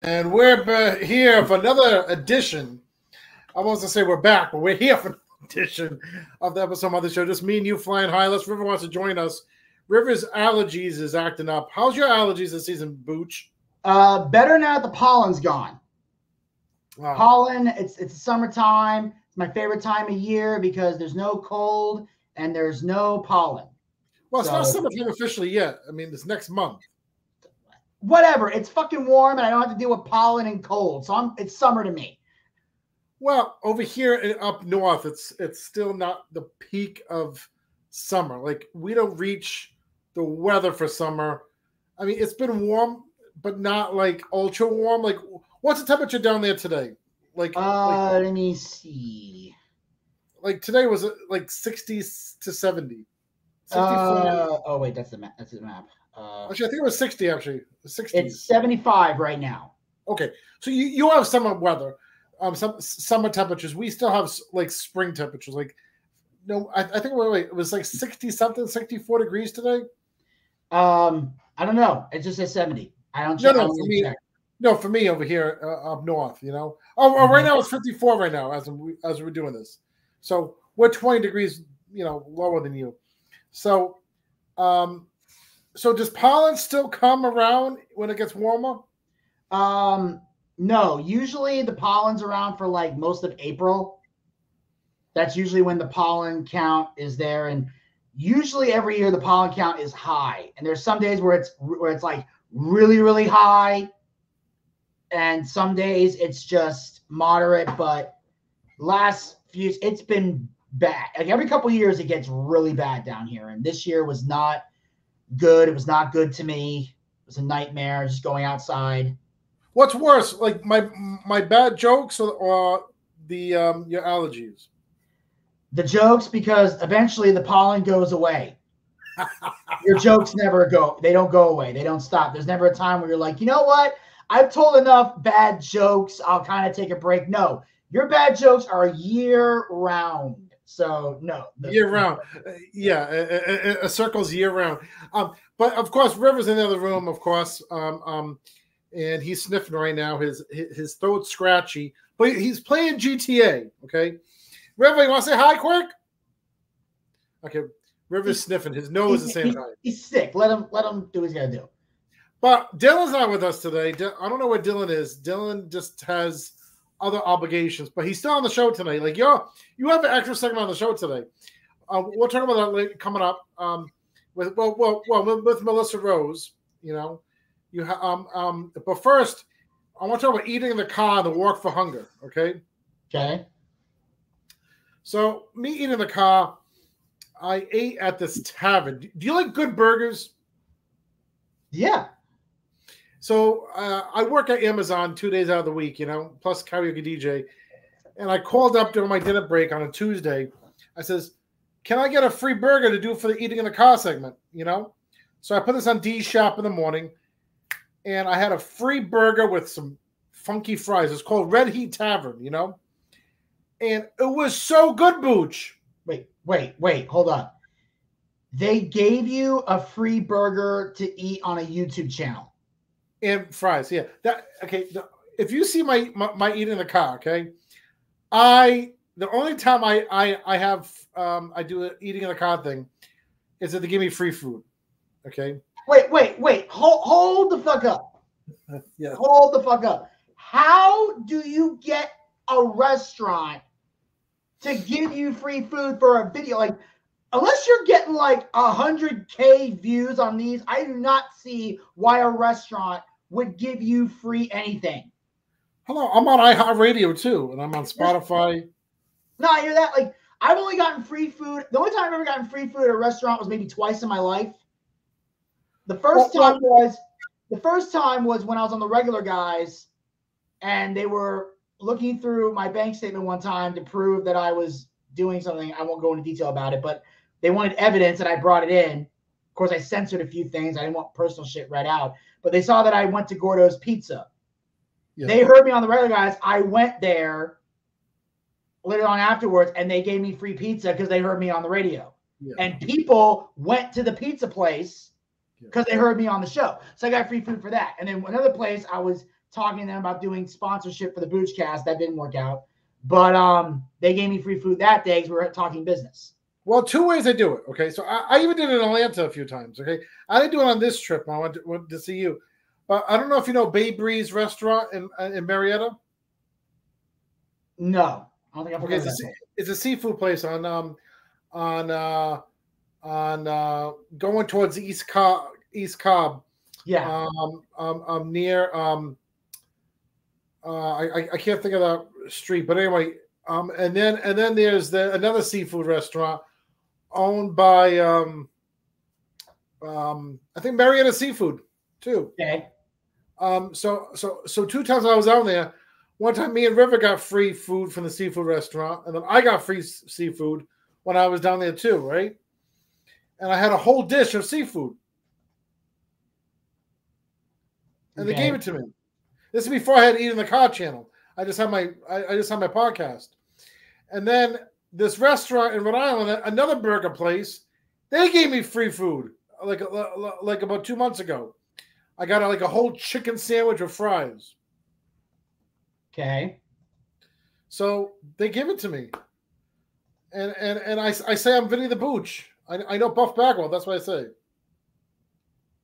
And we're here for another edition. I was to say we're back, but we're here for an edition of the episode of the show. Just me and you flying high. Unless River wants to join us. River's allergies is acting up. How's your allergies this season, Booch? Better now that the pollen's gone. Wow. Pollen, it's summertime. It's my favorite time of year because there's no cold and there's no pollen. Well, it's not summertime officially yet. I mean, it's next month. Whatever. It's fucking warm and I don't have to deal with pollen and cold. So it's summer to me. Well, over here up north, it's still not the peak of summer. Like, we don't reach the weather for summer. I mean, it's been warm, but not like ultra warm. Like, what's the temperature down there today? Let me see. Like today was like 60 to 70. Oh wait, that's the map. Actually, I think it was 60. Actually, 60. It's 75 right now. Okay, so you have summer weather, some summer temperatures. We still have like spring temperatures. Like, no, I think it was like 60 something, 64 degrees today. I don't know. It just says 70. I don't. No, for me. Check. No, for me over here up north, you know. Right now it's 54 right now as we're doing this. So we're 20 degrees, lower than you. So, so does pollen still come around when it gets warmer? No. Usually the pollen's around for like most of April. That's usually when the pollen count is there, and usually every year the pollen count is high. And there's some days where it's like really, really high. And some days it's just moderate, but last few it's been bad. Like every couple of years it gets really bad down here, and this year was not good. It was not good to me. It was a nightmare just going outside. What's worse, like my bad jokes or the your allergies? The jokes, because eventually the pollen goes away. Your jokes never go. They don't go away. They don't stop. There's never a time where you're like, you know what? I've told enough bad jokes. I'll kind of take a break. No, your bad jokes are year round. So no, year round. Yeah, it circles year round. But of course, River's in the other room. Of course, and he's sniffing right now. His throat's scratchy, but he's playing GTA. Okay, River, you want to say hi, quick? Okay, River's sniffing. His nose is the same time. He's sick. Let him do what he's gotta do. But Dylan's not with us today. I don't know where Dylan is. Dylan just has other obligations, but he's still on the show tonight. Like you have an extra segment on the show today. We'll talk about that coming up. With Melissa Rose, you have. But first, I want to talk about eating in the car, the walk for hunger. Okay. Okay. So me eating in the car, I ate at this tavern. Do you like good burgers? Yeah. So I work at Amazon 2 days out of the week, plus karaoke DJ. And I called up during my dinner break on a Tuesday. I says, can I get a free burger to do for the eating in the car segment, So I put this on D's Shop in the morning. And I had a free burger with some funky fries. It's called Red Heat Tavern, And it was so good, Booch. Wait. Hold on. They gave you a free burger to eat on a YouTube channel. And fries, yeah. If you see my eating in the car, okay, the only time I have I do an eating in the car thing is that they give me free food. Okay. Wait. Hold the fuck up. Yeah. Hold the fuck up. How do you get a restaurant to give you free food for a video? Like, unless you're getting like 100K views on these, I do not see why a restaurant would give you free anything. Hello, I'm on iHeartRadio too, and I'm on Spotify. No, I hear that. Like, I've only gotten free food. The only time I've ever gotten free food at a restaurant was maybe twice in my life. The first time was when I was on the Regular Guys, and they were looking through my bank statement one time to prove that I was doing something. I won't go into detail about it, but they wanted evidence, and I brought it in. Of course, I censored a few things. I didn't want personal shit read out, but they saw that I went to Gordo's Pizza. Yeah. They heard me on the Regular Guys. I went there later on afterwards, and they gave me free pizza because they heard me on the radio. Yeah. And people went to the pizza place because they heard me on the show. So I got free food for that. And then another place, I was talking to them about doing sponsorship for the Boochcast. That didn't work out. But they gave me free food that day because we were talking business. Well, two ways I do it. Okay, so I even did it in Atlanta a few times. Okay, I didn't do it on this trip. I went to see you, but I don't know if you know Bay Breeze Restaurant in Marietta. No, I don't think I've heard of that. It's a seafood place on going towards East Cobb. Yeah. Near I can't think of that street, but anyway, and then there's another seafood restaurant owned by I think Marietta Seafood too. Okay. So two times I was out there. One time me and River got free food from the seafood restaurant, and then I got free seafood when I was down there too, right? And I had a whole dish of seafood. And they gave it to me. This is before I had Eating the Cod channel. I just had my podcast. And then this restaurant in Rhode Island, another burger place, they gave me free food like about 2 months ago. I got like a whole chicken sandwich with fries. Okay. So they give it to me. And I say I'm Vinny the Booch. I know Buff Bagwell. That's what I say.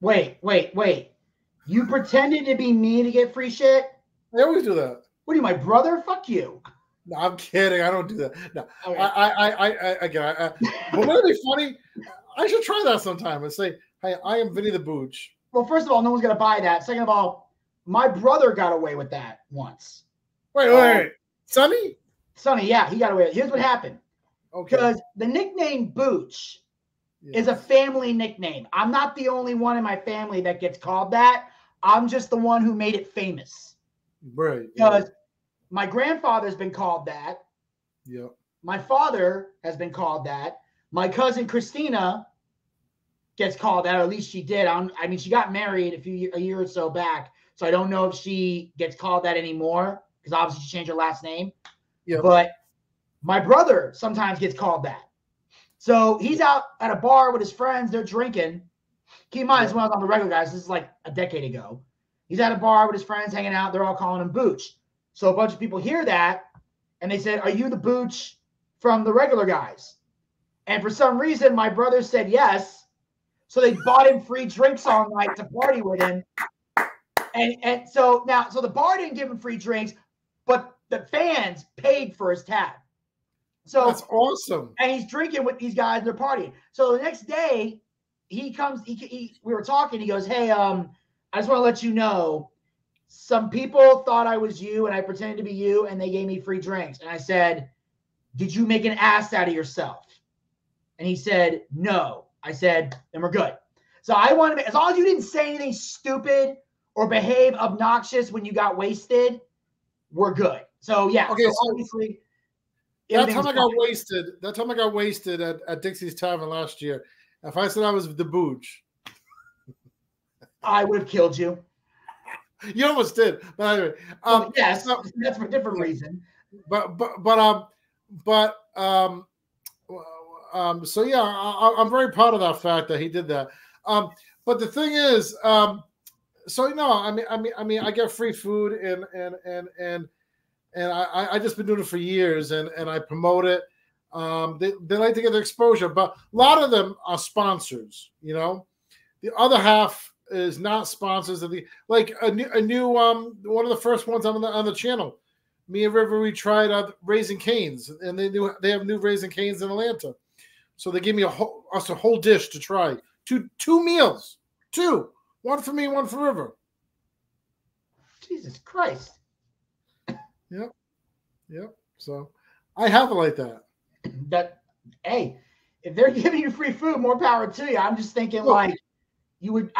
Wait. You pretended to be me to get free shit? I always do that. What are you, my brother? Fuck you. No, I'm kidding. I don't do that. No, okay. But wouldn't it be funny? I should try that sometime and say, "Hey, I am Vinny the Booch." Well, first of all, no one's gonna buy that. Second of all, my brother got away with that once. Wait. Sonny, yeah, he got away with it. Here's what happened. Okay. Because the nickname Booch is a family nickname. I'm not the only one in my family that gets called that. I'm just the one who made it famous. Right. Because my grandfather's been called that. Yeah. My father has been called that. My cousin Christina gets called that, or at least she did. I mean, she got married a year or so back, so I don't know if she gets called that anymore because obviously she changed her last name. Yeah. But my brother sometimes gets called that. So he's out at a bar with his friends. They're drinking. Keep in mind, when I was on the regular guys, this is like a decade ago. He's at a bar with his friends hanging out. They're all calling him Booch. So a bunch of people hear that, and they said, "Are you the Booch from the regular guys?" And for some reason, my brother said yes. So they bought him free drinks all night to party with him. And so the bar didn't give him free drinks, but the fans paid for his tab. So that's awesome. And he's drinking with these guys, they're partying. So the next day, he comes, we were talking, he goes, "Hey, I just want to let you know, some people thought I was you and I pretended to be you and they gave me free drinks." And I said, "Did you make an ass out of yourself?" And he said, "No." I said, "Then we're good." So I want to, as long as you didn't say anything stupid or behave obnoxious when you got wasted, we're good. So yeah. Okay. So obviously, that time I got wasted at Dixie's Tavern last year. If I said I was the Booch, I would have killed you. You almost did, but anyway. Yes, that's for a different reason. So yeah, I'm very proud of that fact that he did that. But the thing is, so you know, I mean, I get free food and I just been doing it for years, and I promote it. They like to get the exposure, but a lot of them are sponsors. You know, the other half is not sponsors of the a new one of the first ones on the channel. Me and River, we tried Raising Cane's, and they have new Raising Cane's in Atlanta, so they gave me us a whole dish to try. Two meals, one for me, one for River. Jesus Christ. Yep. So I have it like that. Hey, if they're giving you free food, more power to you. I'm just thinking I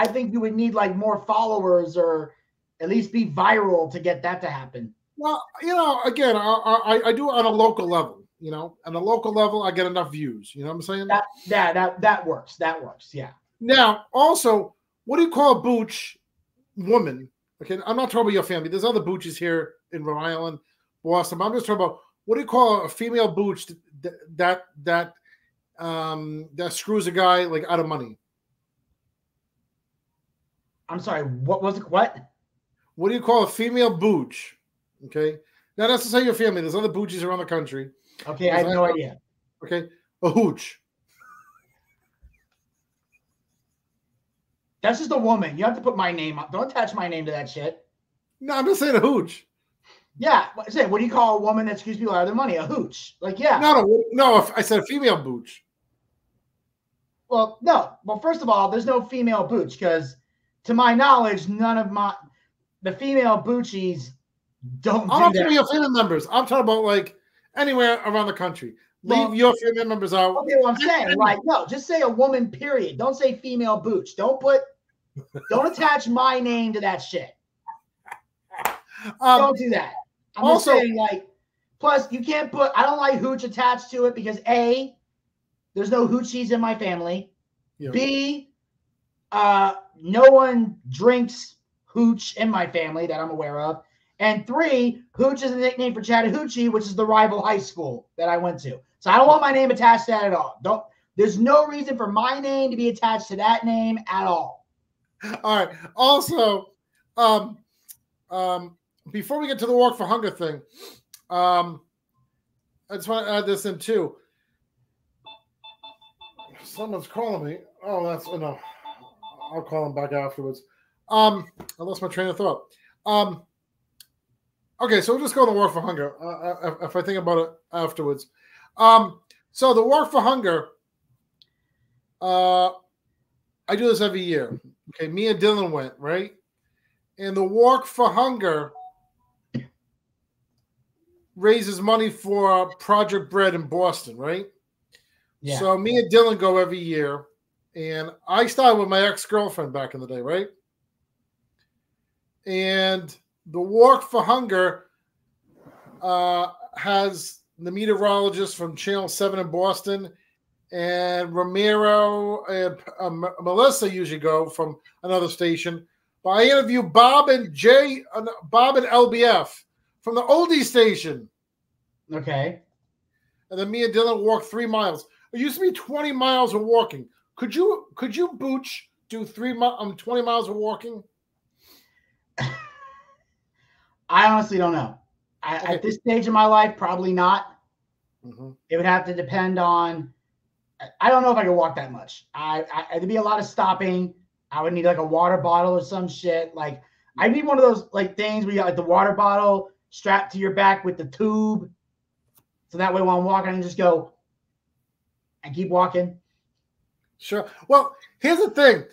think you would need like more followers or at least be viral to get that to happen. Well, you know, again, I do it on a local level. You know, on a local level, I get enough views. You know what I'm saying? That works. That works. Yeah. Now, also, what do you call a Booch woman? Okay, I'm not talking about your family. There's other Booches here in Rhode Island, Boston. I'm just talking about what do you call a female Booch that screws a guy like out of money? I'm sorry. What was it? What? What do you call a female booch? Okay. Not necessarily your family. There's other boochies around the country. Okay, I have no idea. Okay. A hooch. That's just a woman. You have to put my name on. Don't attach my name to that shit. No, I'm just saying a hooch. Yeah. What do you call a woman that screws people out of their money? A hooch. Like, yeah. No. I said a female booch. Well, no. Well, first of all, there's no female booch because, to my knowledge, none of the female boochies don't I'm not do that. talking about your family members. I'm talking about like anywhere around the country. Leave your family members out. Okay, well, I'm saying, like, no, just say a woman, period. Don't say female booch. Don't attach my name to that shit. Don't do that. I'm also just saying, like, plus you can't put, I don't like hooch attached to it because A, there's no hoochies in my family. Yeah. B, no one drinks hooch in my family that I'm aware of. And 3, hooch is a nickname for Chattahoochee, which is the rival high school that I went to. So I don't want my name attached to that at all. There's no reason for my name to be attached to that name at all. All right. Also, before we get to the Walk for Hunger thing, I just want to add this in too. Someone's calling me. Oh, that's no. I'll call him back afterwards. I lost my train of thought. Okay, so we'll just go to the Walk for Hunger. If I think about it afterwards. So the Walk for Hunger, I do this every year. Okay, me and Dylan went, right? And the Walk for Hunger raises money for Project Bread in Boston, right? Yeah. So me and Dylan go every year. And I started with my ex-girlfriend back in the day, right? And the Walk for Hunger has the meteorologist from Channel 7 in Boston, and Ramiro and Melissa usually go from another station. But I interview Bob and LBF from the oldie station. Okay. And then me and Dylan walk 3 miles. It used to be 20 miles of walking. Could you Booch, do 20 miles of walking? I honestly don't know. At this stage of my life, probably not. Mm-hmm. It would have to depend on. I don't know if I could walk that much. There'd be a lot of stopping. I would need like a water bottle or some shit. Like I'd need one of those like things where you got like the water bottle strapped to your back with the tube, so that way while I'm walking, I can just go and keep walking. Sure. Well, here's the thing.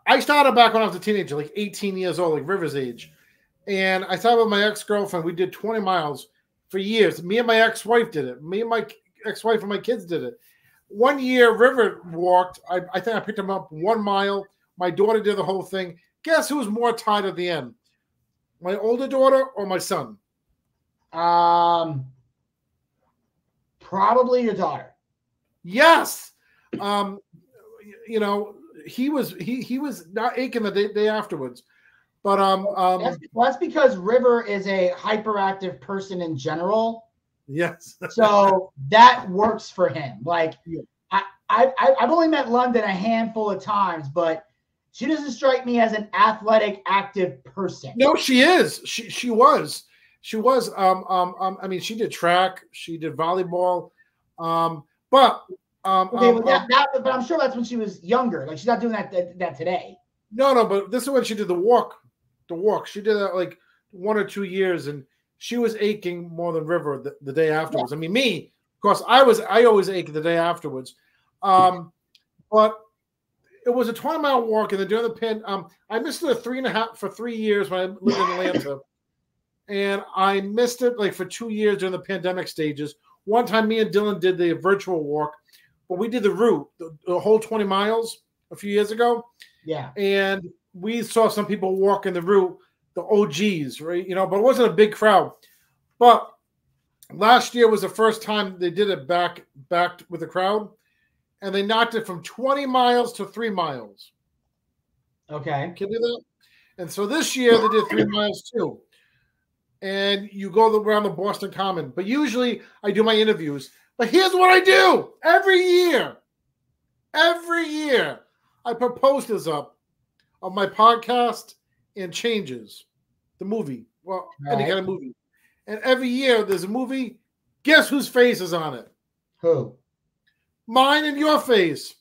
I started back when I was a teenager, like 18 years old, like River's age. And I started with my ex-girlfriend. We did 20 miles for years. Me and my ex-wife did it. Me and my ex-wife and my kids did it. One year, River walked. I think I picked him up 1 mile. My daughter did the whole thing. Guess who was more tired at the end? My older daughter or my son? Probably your daughter. Yes. You know, he was not aching the day afterwards. But that's because River is a hyperactive person in general. Yes. So that works for him. Like I've only met London a handful of times, but she doesn't strike me as an athletic, active person. No, she is. She was. I mean, she did track, she did volleyball, but but I'm sure that's when she was younger. Like she's not doing that today. No, but this is when she did the walk. She did that like 1 or 2 years, and she was aching more than River the day afterwards. Yeah. I mean, me, of course, I always ache the day afterwards. But it was a 20-mile walk, and then during the I missed it for 3 years when I lived in Atlanta, and I missed it like for 2 years during the pandemic stages. One time, me and Dylan did the virtual walk, but we did the route, the whole 20 miles a few years ago. Yeah, and we saw some people walking the route, the OGs, right? You know, but it wasn't a big crowd. But last year was the first time they did it back with the crowd, and they knocked it from 20 miles to 3 miles. Okay. Can you do that? And so this year they did 3 miles too. And you go around the Boston Common. But usually I do my interviews. But here's what I do every year. Every year I put posters up of my podcast and Changes, the movie. Well, All any right. kind of movie. And every year there's a movie. Guess whose face is on it? Who? Mine and your face.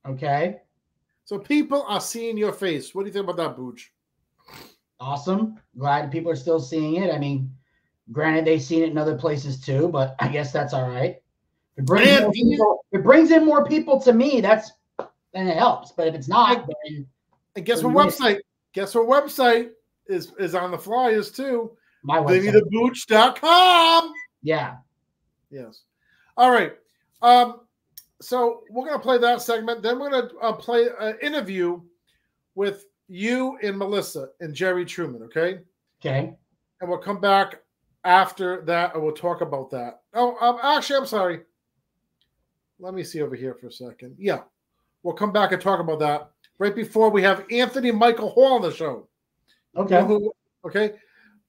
Okay. So people are seeing your face. What do you think about that, Booch? Awesome. Glad people are still seeing it. I mean, granted, they've seen it in other places too, but I guess that's all right. If it brings in more people to me, then it helps. But if it's not, then and guess what website? Guess what website is on the flyers too? My website. VinnyTheBooch.com. Yeah. Yes. All right. So we're gonna play that segment. Then we're gonna play an interview with you and Melissa and Jerry Truman. Okay. Okay. And we'll come back after that, and we'll talk about that. Oh, actually, I'm sorry. Let me see over here for a second. Yeah, we'll come back and talk about that right before we have Anthony Michael Hall on the show. Okay. You know okay.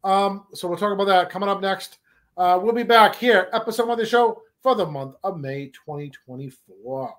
So we'll talk about that coming up next. We'll be back here, episode 1 of the show for the month of May 2024.